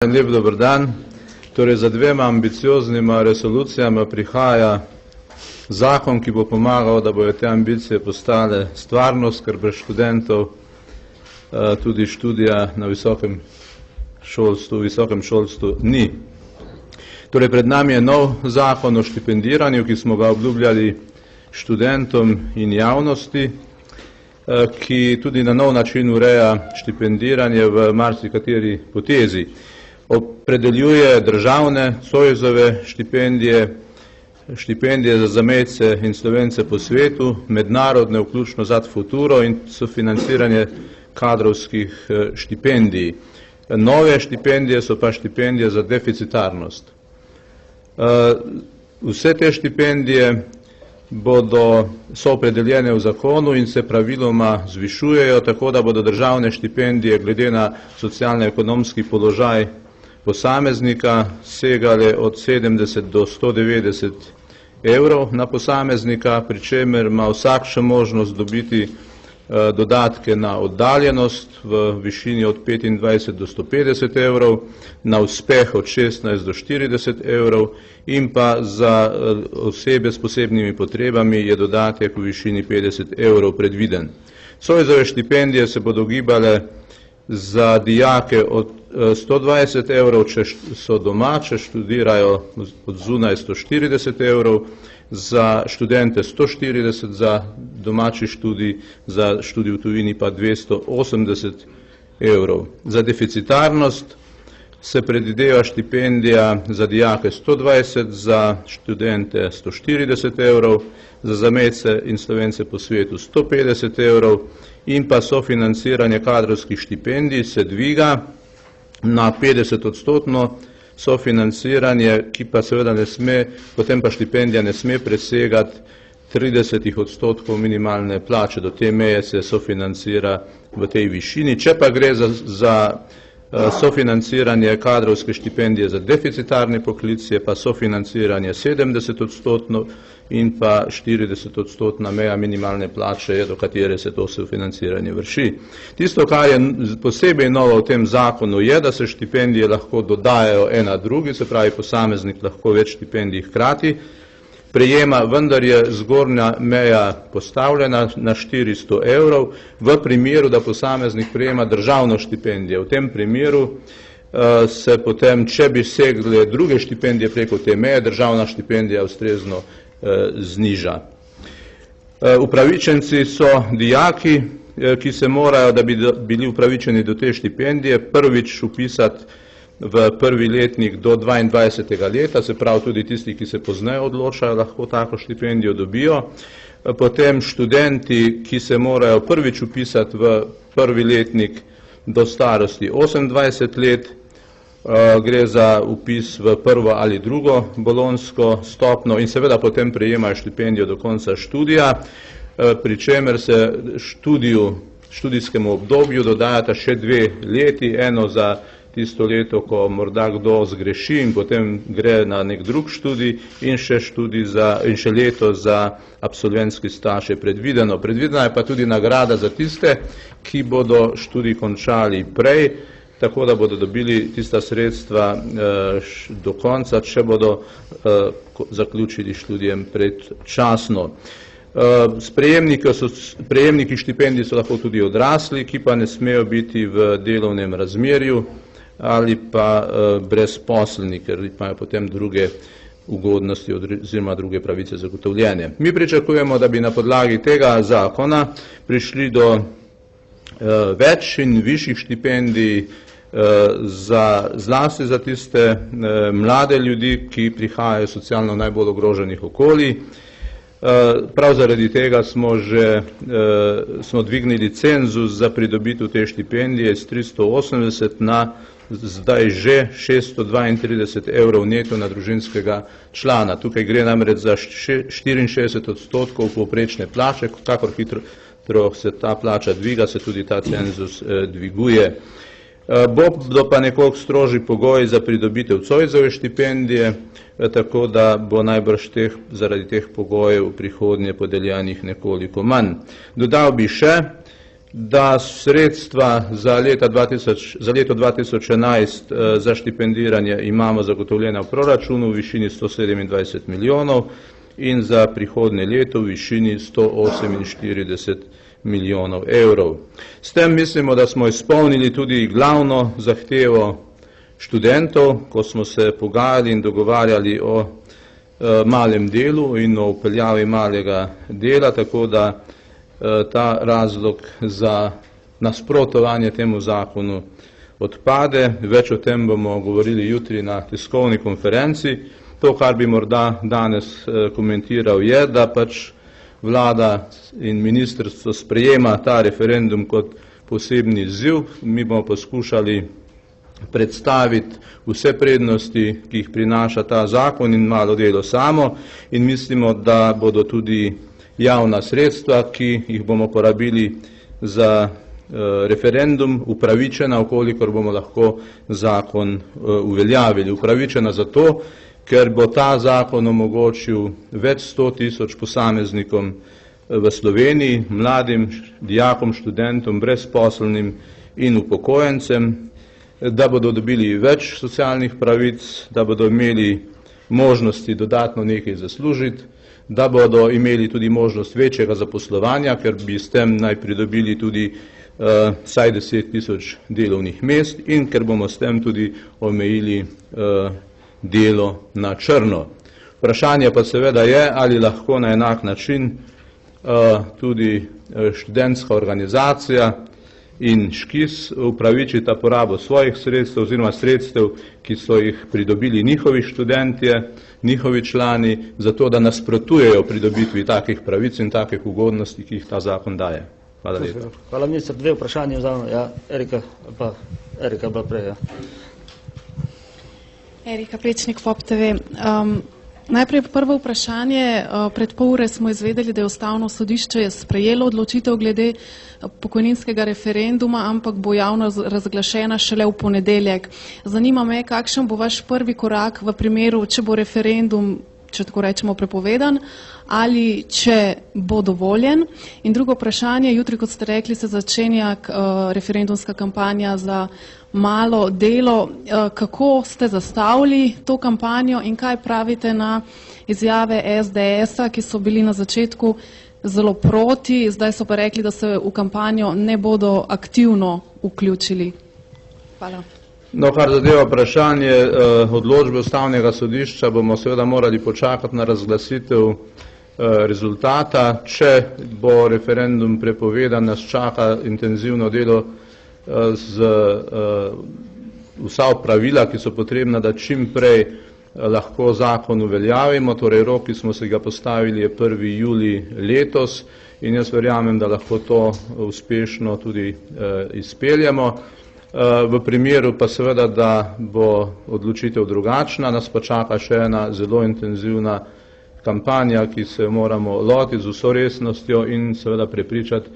Lep dober dan. Torej, za dvema ambicioznima resolucijama prihaja zakon, ki bo pomagal, da bojo te ambicije postale stvarnost, ker brez študentov tudi študija na visokem šolstvu ni. Torej, pred nami je nov zakon o štipendiranju, ki smo ga obljubljali študentom in javnosti, ki tudi na nov način ureja štipendiranje v marsikateri potezi. Opredeljuje državne Zoisove štipendije, štipendije za zamejce in Slovence po svetu, mednarodne, vključno z Ad Futuro, in sofinanciranje kadrovskih štipendij. Nove štipendije so pa štipendije za deficitarnost. Vse te štipendije so opredeljene v zakonu in se praviloma zvišujejo, tako da bodo državne štipendije glede na socialno-ekonomski položaj posameznika segale od 70 do 190 evrov na posameznika, pri čemer ima vsak še možnost dobiti dodatke na oddaljenost v višini od 25 do 150 evrov, na uspeh od 16 do 40 evrov in pa za osebe s posebnimi potrebami je dodatek v višini 50 evrov predviden. Zoisove štipendije se bodo gibale za dijake od 120 evrov, če so doma, če študirajo od zunaj 140 evrov, za študente 140 za domači študij, za študij v tujini pa 280 evrov. Za deficitarnost se predvideva štipendija za dijake 120, za študente 140 evrov, za zamejce in Slovence po svetu 150 evrov in pa sofinanciranje kadrovskih štipendij se dviga na 50% sofinanciranje, ki pa seveda ne sme, potem pa štipendija ne sme presegati 30% minimalne plače. Do te meje se sofinancira v tej višini. Če pa gre za sofinanciranje kadrovske štipendije za deficitarne poklice, pa sofinanciranje 70% in pa 40% meja minimalne plače, do katere se to sofinanciranje vrši. Tisto, kar je posebej novo v tem zakonu, je, da se štipendije lahko dodajajo ena drugi, se pravi posameznik lahko več štipendij hkrati prejema, vendar je zgornja meja postavljena na 400 evrov v primeru, da posameznik prejema državno štipendijo. V tem primeru se potem, če bi segle druge štipendije preko te meje, državna štipendija ustrezno zniža. Upravičenci so dijaki, ki se morajo, da bi bili upravičeni do te štipendije, prvič upisati v prvi letnik do 22. leta, se pravi tudi tisti, ki se pozneje odločajo, lahko tako štipendijo dobijo. Potem študenti, ki se morajo prvič upisati v prvi letnik do starosti 28 let, gre za upis v prvo ali drugo bolonjsko stopnjo in seveda potem prejemajo štipendijo do konca študija, pri čemer se študijskemu obdobju dodajata še 2 leti, eno za tisto leto, ko morda kdo zgreši in potem gre na nek drug študij in še leto za absolventski staž je predvideno. Predvidena je pa tudi nagrada za tiste, ki bodo študij končali prej, tako da bodo dobili tista sredstva do konca, če bodo zaključili študijem predčasno. Prejemniki štipendij so lahko tudi odrasli, ki pa ne smejo biti v delovnem razmerju ali pa brezposelni, ker imajo potem druge ugodnosti oziroma druge pravice zagotovljene. Mi pričakujemo, da bi na podlagi tega zakona prišli do več in višjih štipendij zlasti za tiste mlade ljudi, ki prihajajo iz socialno najbolj ogroženih okolij. Prav zaradi tega smo dvignili cenzus za pridobitev te štipendije iz 380 na zdaj že 632 evrov neto na družinskega člana. Tukaj gre namreč za 64% povprečne plače, kakor hitro se ta plača dviga, se tudi ta cenzus dviguje. Bodo pa nekoliko strožji pogoji za pridobitev Zoisove štipendije, tako da bo najbrž zaradi teh pogojev v prihodnje podeljenih nekoliko manj. Dodal bi še, da sredstva za leto 2011 za štipendiranje imamo zagotovljena v proračunu v višini 127 milijonov in za prihodnje leto v višini 148 milijonov evrov. S tem mislimo, da smo izpolnili tudi glavno zahtevo študentov, ko smo se pogajali in dogovarjali o malem delu in o vpeljavi malega dela, tako da ta razlog za nasprotovanje temu zakonu odpade. Več o tem bomo govorili jutri na tiskovni konferenci. To, kar bi morda danes komentiral, je, da pač vlada in ministrstvo sprejema ta referendum kot posebni izziv. Mi bomo poskušali predstaviti vse prednosti, ki jih prinaša ta zakon in malo delo samo, in mislimo, da bodo tudi javna sredstva, ki jih bomo porabili za referendum, upravičena, kolikor bomo lahko zakon uveljavili. Upravičena zato, ker bo ta zakon omogočil več 100 tisoč posameznikom v Sloveniji, mladim, dijakom, študentom, brezposelnim in upokojencem, da bodo dobili več socialnih pravic, da bodo imeli možnosti dodatno nekaj zaslužiti, da bodo imeli tudi možnost večjega zaposlovanja, ker bi s tem naj pridobili tudi vsaj 10 tisoč delovnih mest in ker bomo s tem tudi omejili delo na črno. Vprašanje pa seveda je, ali lahko na enak način tudi študentska organizacija in ŠKIS upravičita porabo svojih sredstev oziroma sredstev, ki so jih pridobili njihovi študentje, njihovi člani, zato da nasprotujejo pridobitvi takih pravic in takih ugodnosti, ki jih ta zakon daje. Hvala lepa. Hvala, minister. Dve vprašanje vzamem. Ja, Erika bila prej. Ja. Erika Plečnik, FOP TV. Najprej prvo vprašanje. Pred pol ure smo izvedeli, da je Ustavno sodišče sprejelo odločitev glede pokojninskega referenduma, ampak bo javno razglašena šele v ponedeljek. Zanima me, kakšen bo vaš prvi korak v primeru, če bo referendum, če tako rečemo, prepovedan, ali če bo dovoljen. In drugo vprašanje, jutri, kot ste rekli, se začenja referendumska kampanja za malo delo. Kako ste zastavili to kampanjo in kaj pravite na izjave SDS-a, ki so bili na začetku zelo proti, zdaj so pa rekli, da se v kampanjo ne bodo aktivno vključili? Hvala. No, kar zadeva vprašanje odločbe Ustavnega sodišča, bomo seveda morali počakati na razglasitev rezultata. Če bo referendum prepovedan, nas čaka intenzivno delo z vsa pravila, ki so potrebna, da čim prej lahko zakon uveljavimo. Torej, rok, ki smo se ga postavili, je 1. julij letos in jaz verjamem, da lahko to uspešno tudi izpeljemo. V primeru pa seveda, da bo odločitev drugačna, nas pa čaka še ena zelo intenzivna kampanja, ki se moramo lotiti z vso resnostjo in seveda prepričati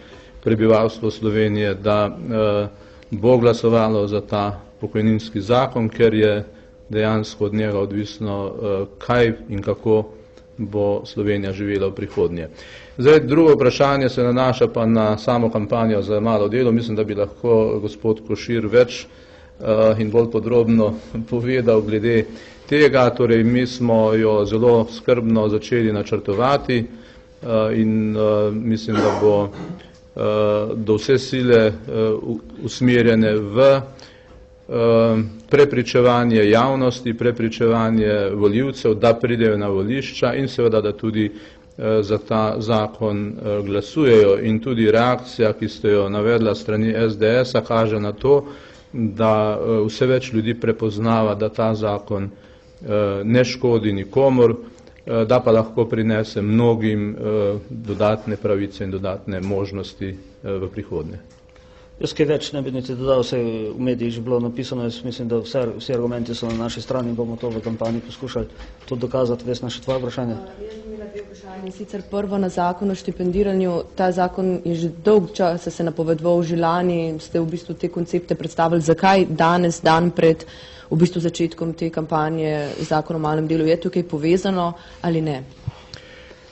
prebivalstvo Slovenije, da bo glasovalo za ta pokojninski zakon, ker je dejansko od njega odvisno, kaj in kako bo Slovenija živela v prihodnje. Zdaj, drugo vprašanje se nanaša pa na samo kampanjo za malo delo. Mislim, da bi lahko gospod Košir več in bolj podrobno povedal glede tega. Torej, mi smo jo zelo skrbno začeli načrtovati in mislim, da bo do vse sile usmerjene v prepričevanje javnosti, prepričevanje volivcev, da pridejo na volišča in seveda, da tudi za ta zakon glasujejo. In tudi reakcija, ki ste jo navedla strani SDS-a, kaže na to, da vse več ljudi prepoznava, da ta zakon ne škodi nikomur, da pa lahko prinese mnogim dodatne pravice in dodatne možnosti v prihodnje. Jaz kaj več ne bi niti dodal, vse v medijih že bilo napisano, jaz mislim, da vsi argumenti so na naši strani in bomo to v kampanji poskušali tudi dokazati. Vesna, še tvoje vprašanje? Jaz bi imela dve vprašanje. Sicer prvo na zakon o štipendiranju. Ta zakon je že dolg čas se napovedoval, že lani ste v bistvu te koncepte predstavili. Zakaj danes, dan pred v bistvu začetkom te kampanje zakon o malem delu, je tukaj povezano ali ne?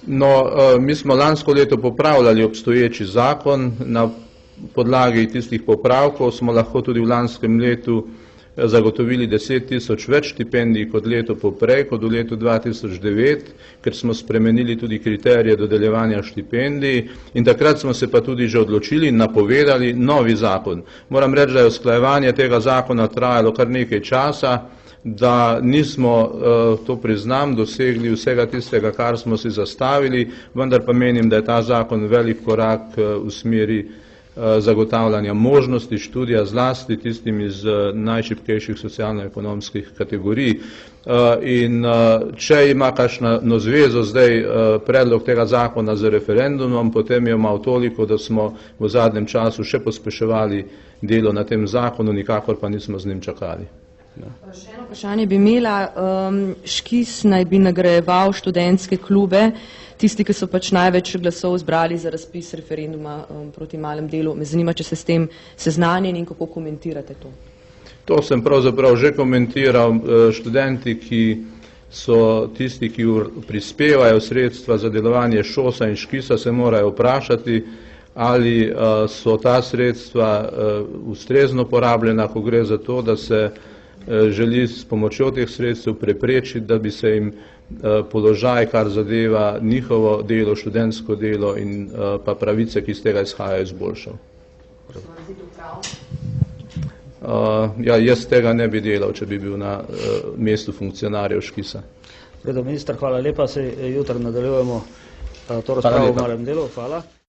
No, mi smo lansko leto popravljali obstoječi zakon na podlagi tistih popravkov smo lahko tudi v lanskem letu zagotovili 10 000 več štipendij kot leto poprej, kot v letu 2009, ker smo spremenili tudi kriterije dodeljevanja štipendij in takrat smo se pa tudi že odločili in napovedali novi zakon. Moram reči, da je usklajevanje tega zakona trajalo kar nekaj časa, da nismo, to priznam, dosegli vsega tistega, kar smo si zastavili, vendar pa menim, da je ta zakon velik korak v smeri zagotavljanja možnosti študija zlasti tistim iz najšibkejših socialno-ekonomskih kategorij. In če ima kakšno zvezo zdaj predlog tega zakona z referendumom, potem je imel toliko, da smo v zadnjem času še pospeševali delo na tem zakonu, nikakor pa nismo z njim čakali. Še eno vprašanje bi imela. Škis naj bi nagrajeval študentske klube, tisti, ki so pač največ glasov zbrali za razpis referenduma proti malem delu. Me zanima, če ste s tem seznanjeni in kako komentirate to. To sem pravzaprav že komentiral. Študenti, ki so tisti, ki prispevajo sredstva za delovanje ŠOS-a in Škisa, se morajo vprašati, ali so ta sredstva ustrezno porabljena, ko gre za to, da se želi s pomočjo teh sredstev preprečiti, da bi se jim položaj, kar zadeva njihovo delo, študentsko delo in pa pravice, ki iz tega izhajajo, izboljšal. Jaz tega ne bi delal, če bi bil na mestu funkcionarjev Škisa. Minister, hvala lepa, se jutri nadaljujemo to razpravo v malem delu. Hvala.